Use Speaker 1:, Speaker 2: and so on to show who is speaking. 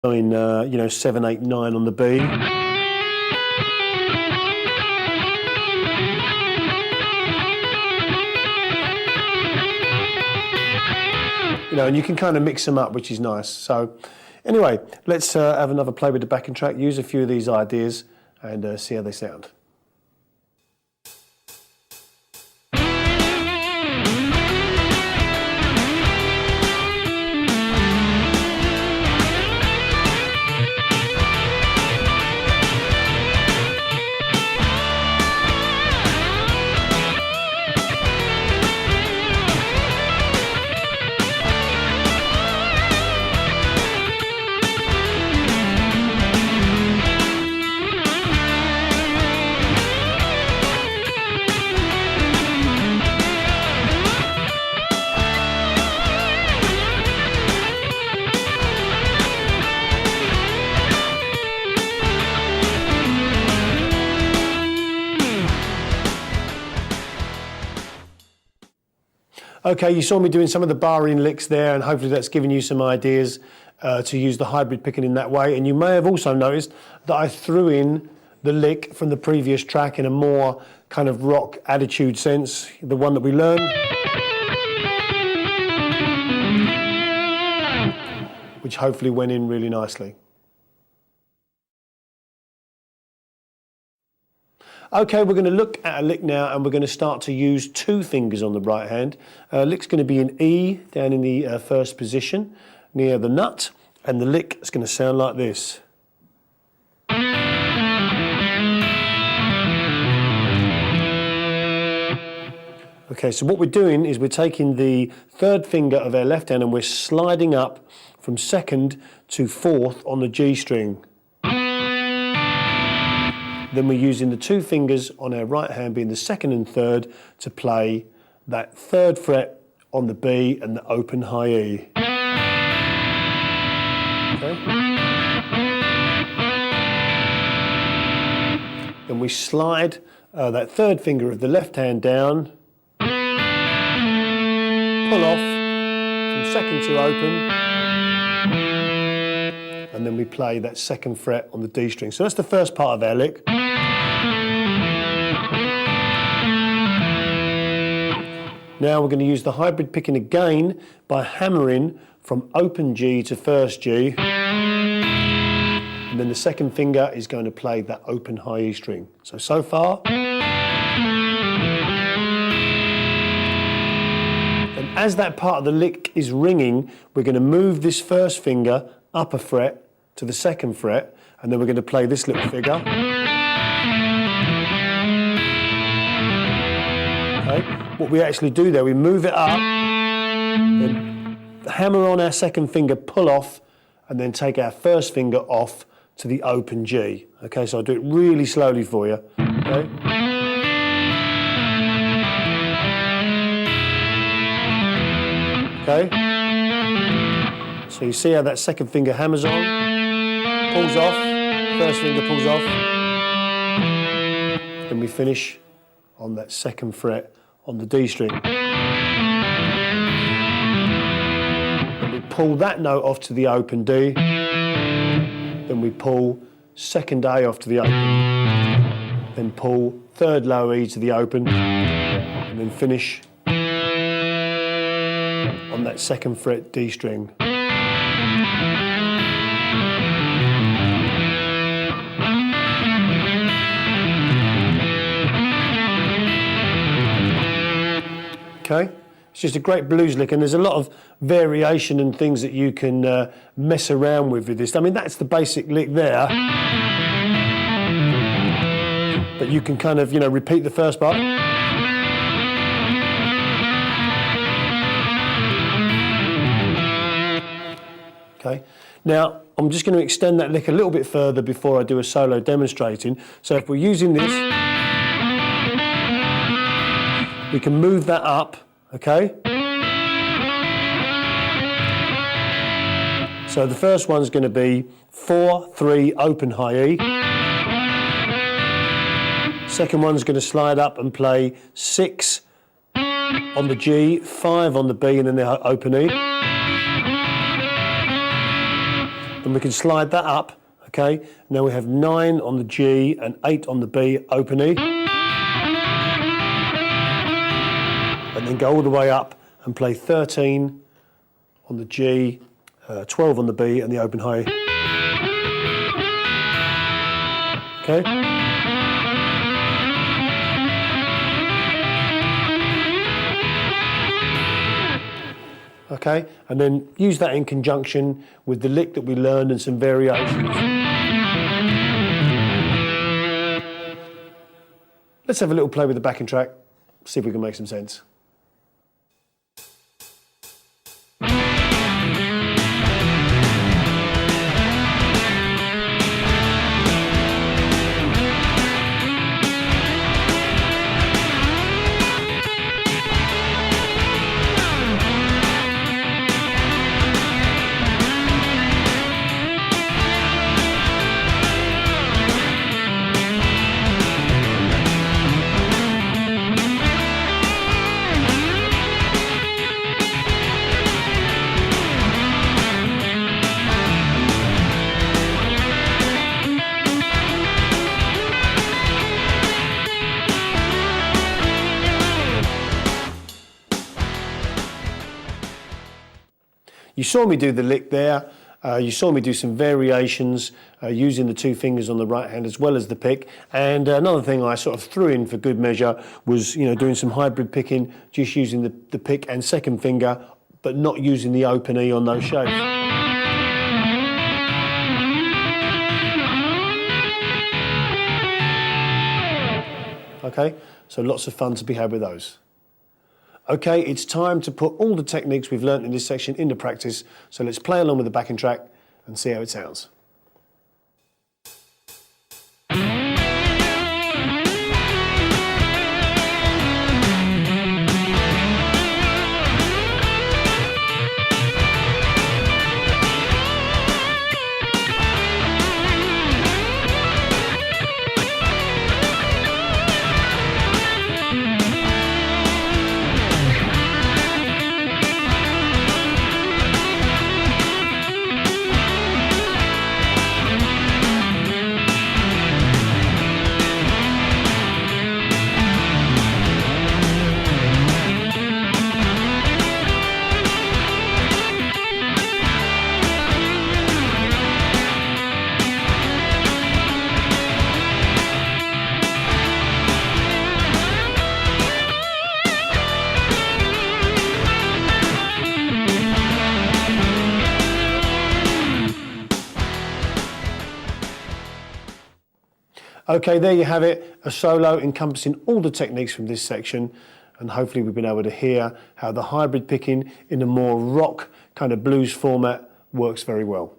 Speaker 1: in, 7, 8, 9 on the B. And you can kind of mix them up, which is nice. So anyway, let's have another play with the backing track, use a few of these ideas and see how they sound. Okay, you saw me doing some of the bar-in licks there, and hopefully that's given you some ideas to use the hybrid picking in that way. And you may have also noticed that I threw in the lick from the previous track in a more kind of rock attitude sense, the one that we learned, which hopefully went in really nicely. Okay, we're going to look at a lick now, and we're going to start to use two fingers on the right hand. Lick's going to be in E, down in the first position, near the nut, and the lick is going to sound like this. Okay, so what we're doing is we're taking the third finger of our left hand and we're sliding up from second to fourth on the G string. Then we're using the two fingers on our right hand, being the second and third, to play that third fret on the B and the open high E. Okay. Then we slide that third finger of the left hand down, pull off from second to open, and then we play that second fret on the D string. So that's the first part of our lick. Now we're going to use the hybrid picking again by hammering from open G to first G, and then the second finger is going to play that open high E string. So far. And as that part of the lick is ringing, we're going to move this first finger up a fret to the second fret, and then we're going to play this little figure. Okay. What we actually do there, we move it up, then hammer on our second finger, pull off, and then take our first finger off to the open G. Okay, so I'll do it really slowly for you. Okay. Okay. So you see how that second finger hammers on, pulls off, first finger pulls off, then we finish on that second fret on the D string. Then we pull that note off to the open D, then we pull second A off to the open, then pull third low E to the open, and then finish on that second fret D string. Okay, it's just a great blues lick, and there's a lot of variation and things that you can mess around with this. I mean, that's the basic lick there, but you can kind of, repeat the first part. Okay, now I'm just going to extend that lick a little bit further before I do a solo demonstrating. So if we're using this, we can move that up, okay? So the first one's going to be 4, 3, open high E. Second one's going to slide up and play 6 on the G, 5 on the B, and then the open E. and we can slide that up, okay? Now we have 9 on the G and 8 on the B, open E. And then go all the way up and play 13 on the G, 12 on the B and the open high. Okay? Okay, and then use that in conjunction with the lick that we learned and some variations. Let's have a little play with the backing track, see if we can make some sense. You saw me do the lick there. You saw me do some variations using the 2 fingers on the right hand as well as the pick. And another thing I sort of threw in for good measure was, doing some hybrid picking, just using the pick and second finger, but not using the open E on those shapes. Okay, so lots of fun to be had with those. Okay, it's time to put all the techniques we've learnt in this section into practice, so let's play along with the backing track and see how it sounds. Okay, there you have it, a solo encompassing all the techniques from this section, and hopefully we've been able to hear how the hybrid picking in a more rock kind of blues format works very well.